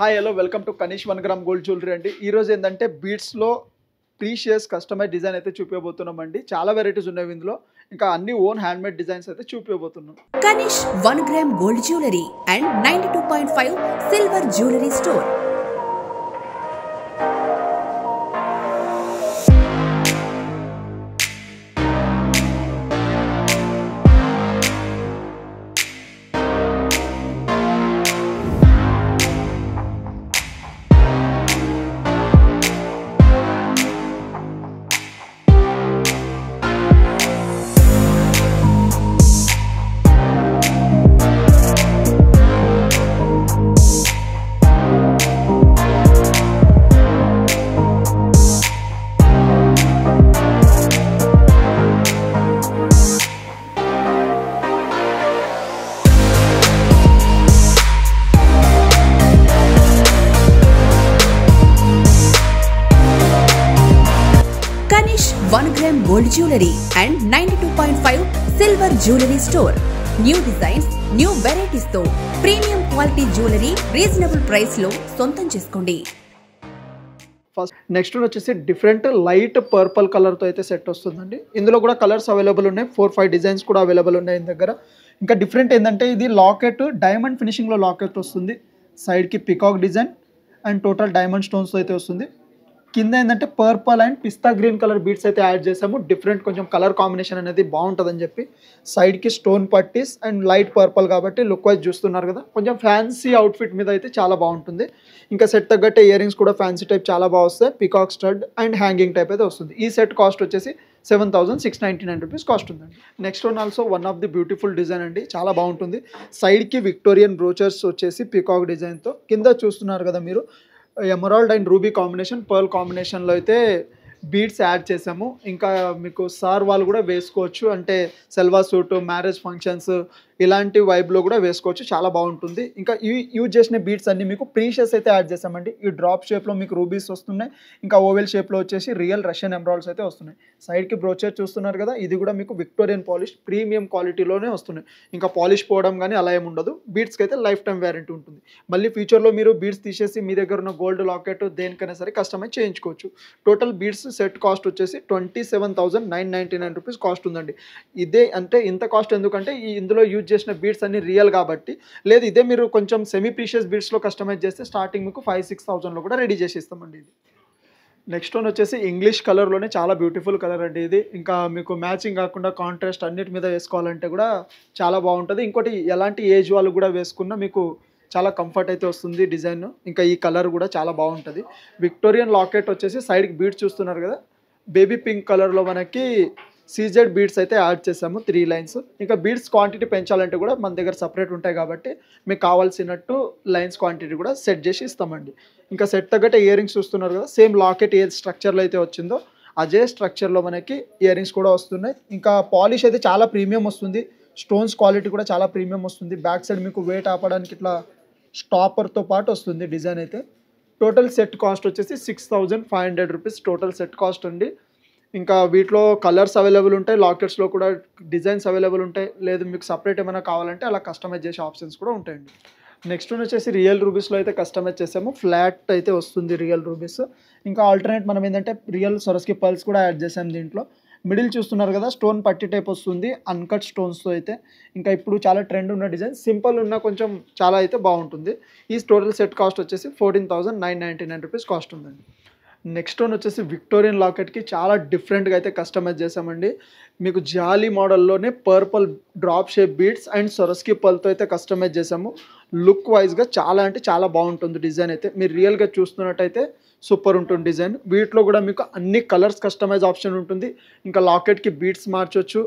Hi hello welcome to Kanish 1 gram gold jewellery అండి. ఈరోజు ఏంటంటే బీడ్స్లో ప్రీషియస్ కస్టమైజ్ డిజైన్ అయితే చూపించబోతున్నామండి. చాలా వెరైటీస్ ఉన్నాయి ఇందులో. ఇంకా అన్ని ఓన్ హ్యాండ్మేడ్ డిజైన్స్ అయితే చూపించబోతున్నాం. Kanish 1 gram gold jewellery and 92.5 silver jewellery store. Kanish 1 gram gold jewelry and 92.5 silver jewelry store. New designs, new varieties తో premium quality jewellery reasonable price లో సొంతం చేసుకోండి. ఫస్ట్ నెక్స్ట్ వచ్చేసి డిఫరెంట్ లైట్ పర్పుల్ కలర్తో అయితే set వస్తుందండి. ఇందులో కూడా కలర్స్ అవైలబుల్ ఉన్నాయి. 4-5 డిజైన్స్ కూడా అవైలబుల్ ఉన్నాయి ఈ దగ్గర. ఇంకా డిఫరెంట్ ఏంటంటే ఇది లాకెట్ డైమండ్ ఫినిషింగ్లో లాకెట్ వస్తుంది. సైడ్కి peacock design and total diamond stones అయితే వస్తుంది. కింద ఏంటంటే purple and pista green colour beads అయితే యాడ్ చేసాము. డిఫరెంట్ కొంచెం కలర్ కాంబినేషన్ అనేది బాగుంటుందని చెప్పి సైడ్కి స్టోన్ పట్టీస్ అండ్ లైట్ పర్పుల్ కాబట్టి లుక్ వైజ్ చూస్తున్నారు కదా, కొంచెం ఫ్యాన్సీ అవుట్ఫిట్ మీద అయితే చాలా బాగుంటుంది. ఇంకా సెట్ తగ్గట్టే ఇయర్ రింగ్స్ కూడా ఫ్యాన్సీ టైప్ చాలా బాగా వస్తాయి. Peacock stud and hanging type అయితే వస్తుంది. ఈ సెట్ కాస్ట్ వచ్చేసి 7,699 రూపీస్ కాస్ట్ ఉందండి. Next one also one of the beautiful design అండి, చాలా బాగుంటుంది. సైడ్కి విక్టోరియన్ బ్రోచర్స్ వచ్చేసి పికాక్ డిజైన్తో, కింద చూస్తున్నారు కదా మీరు emerald and ruby combination pearl కాంబినేషన్లో అయితే బీడ్స్ యాడ్ చేసాము. ఇంకా మీకు సార్ వాళ్ళు కూడా వేసుకోవచ్చు, అంటే సెల్వా సూట్ మ్యారేజ్ ఫంక్షన్స్ ఇలాంటి వైబ్లో కూడా వేసుకోవచ్చు, చాలా బాగుంటుంది. ఇంకా యూజ్ చేసిన బీడ్స్ అన్ని మీకు ప్రీషియస్ అయితే యాడ్ చేసామండి. ఈ డ్రాప్ షేప్లో మీకు రూబీస్ వస్తున్నాయి. ఇంకా ఓవెల్ షేప్లో వచ్చేసి రియల్ రష్యన్ ఎమరాల్డ్స్ అయితే వస్తున్నాయి. సైడ్కి బ్రోచర్ చూస్తున్నారు కదా, ఇది కూడా మీకు విక్టోరియన్ పాలిష్ ప్రీమియం క్వాలిటీలోనే వస్తున్నాయి. ఇంకా పాలిష్ పోవడం కానీ అలా ఏమి ఉండదు. బీడ్స్కి అయితే లైఫ్ టైం వ్యారంటీ ఉంటుంది. మళ్ళీ ఫ్యూచర్లో మీరు బీడ్స్ తీసేసి మీ దగ్గర ఉన్న గోల్డ్ లాకెట్ దేనికైనా సరే కస్టమైజ్ చేయించుకోవచ్చు. టోటల్ బీడ్స్ సెట్ కాస్ట్ వచ్చేసి 27,999 రూపీస్ కాస్ట్ ఉందండి. ఇదే అంటే ఇంత కాస్ట్ ఎందుకంటే ఇందులో యూజ్ చేసిన బీడ్స్ అన్ని రియల్ కాబట్టి. లేదు ఇదే మీరు కొంచెం సెమీ ప్రీషియస్ బీడ్స్లో కస్టమైజ్ చేస్తే స్టార్టింగ్ మీకు 5,000-6,000లో కూడా రెడీ చేసి ఇస్తామండి. ఇది నెక్స్ట్ వన్ వచ్చేసి ఇంగ్లీష్ కలర్లోనే చాలా బ్యూటిఫుల్ కలర్ అండి ఇది. ఇంకా మీకు మ్యాచింగ్ కాకుండా కాంట్రాస్ట్ అన్నిటి మీద వేసుకోవాలంటే కూడా చాలా బాగుంటుంది. ఇంకోటి ఎలాంటి ఏజ్ వాళ్ళు కూడా వేసుకున్నా మీకు చాలా కంఫర్ట్ అయితే వస్తుంది డిజైన్. ఇంకా ఈ కలర్ కూడా చాలా బాగుంటుంది. విక్టోరియన్ లాకెట్ వచ్చేసి సైడ్కి బీడ్స్ చూస్తున్నారు కదా, బేబీ పింక్ కలర్లో మనకి సీజెడ్ బీడ్స్ అయితే యాడ్ చేసాము 3 లైన్స్. ఇంకా బీడ్స్ క్వాంటిటీ పెంచాలంటే కూడా మన దగ్గర సపరేట్ ఉంటాయి కాబట్టి మీకు కావాల్సినట్టు లైన్స్ క్వాంటిటీ కూడా సెట్ చేసి ఇస్తామండి. ఇంకా సెట్ తగ్గట్టే ఇయర్ రింగ్స్ చూస్తున్నారు కదా, సేమ్ లాకెట్ ఏ స్ట్రక్చర్లో అయితే వచ్చిందో అదే స్ట్రక్చర్లో మనకి ఇయర్ రింగ్స్ కూడా వస్తున్నాయి. ఇంకా పాలిష్ అయితే చాలా ప్రీమియం వస్తుంది. స్టోన్స్ క్వాలిటీ కూడా చాలా ప్రీమియం వస్తుంది. బ్యాక్ సైడ్ మీకు వెయిట్ ఆపడానికి ఇట్లా స్టాపర్తో పాటు వస్తుంది డిజైన్ అయితే. టోటల్ సెట్ కాస్ట్ వచ్చేసి 6,500 రూపీస్ టోటల్ సెట్ కాస్ట్ అండి. ఇంకా వీటిలో కలర్స్ అవైలబుల్ ఉంటాయి, లాకెట్స్లో కూడా డిజైన్స్ అవైలబుల్ ఉంటాయి. లేదు మీకు సపరేట్ ఏమైనా కావాలంటే అలా కస్టమైజ్ చేసే ఆప్షన్స్ కూడా ఉంటాయండి. నెక్స్ట్ వచ్చేసి రియల్ రూబీస్లో అయితే కస్టమైజ్ చేసాము. ఫ్లాట్ అయితే వస్తుంది రియల్ రూబీస్. ఇంకా ఆల్టర్నేట్ మనం ఏంటంటే రియల్ సొరస్కి పర్ల్స్ కూడా యాడ్ చేసాము దీంట్లో. మిడిల్ చూస్తున్నారు కదా, స్టోన్ పట్టి టైప్ వస్తుంది అన్కట్ స్టోన్స్తో అయితే. ఇంకా ఇప్పుడు చాలా ట్రెండ్ ఉన్న డిజైన్, సింపుల్ ఉన్న కొంచెం చాలా అయితే బాగుంటుంది. ఈ టోటల్ సెట్ కాస్ట్ వచ్చేసి 14,999 రూపీస్ కాస్ట్ ఉందండి. నెక్స్ట్ వన్ వచ్చేసి విక్టోరియన్ లాకెట్కి చాలా డిఫరెంట్గా అయితే కస్టమైజ్ చేసామండి. మీకు జాలీ మోడల్లోనే purple drop shape beads and సొరస్కి పర్ల్తో అయితే కస్టమైజ్ చేసాము. లుక్ వైజ్గా చాలా అంటే చాలా బాగుంటుంది డిజైన్ అయితే. మీరు రియల్గా చూస్తున్నట్టయితే సూపర్ ఉంటుంది డిజైన్. వీటిలో కూడా మీకు అన్ని కలర్స్ కస్టమైజ్ ఆప్షన్ ఉంటుంది. ఇంకా లాకెట్కి బీడ్స్ మార్చొచ్చు.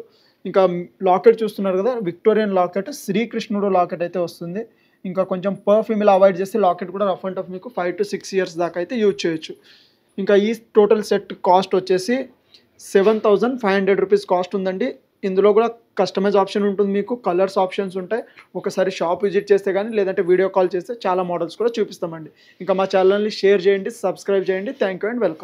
ఇంకా లాకెట్ చూస్తున్నారు కదా, విక్టోరియన్ లాకెట్ శ్రీకృష్ణుడు లాకెట్ అయితే వస్తుంది. ఇంకా కొంచెం పర్ఫ్యూమ్ ఇలా అవాయిడ్ చేస్తే లాకెట్ కూడా రఫ్ అండ్ టఫ్ మీకు 5 to 6 ఇయర్స్ దాకా అయితే యూజ్ చేయొచ్చు. ఇంకా ఈ టోటల్ సెట్ కాస్ట్ వచ్చేసి 7,500 రూపీస్ కాస్ట్ ఉందండి. ఇందులో కూడా కస్టమైజ్ ఆప్షన్ ఉంటుంది, మీకు కలర్స్ ఆప్షన్స్ ఉంటాయి. ఒకసారి షాప్ విజిట్ చేస్తే కానీ లేదంటే వీడియో కాల్ చేస్తే చాలా మోడల్స్ కూడా చూపిస్తామండి. ఇంకా మా ఛానల్ని షేర్ చేయండి, సబ్స్క్రైబ్ చేయండి. Thank you and welcome.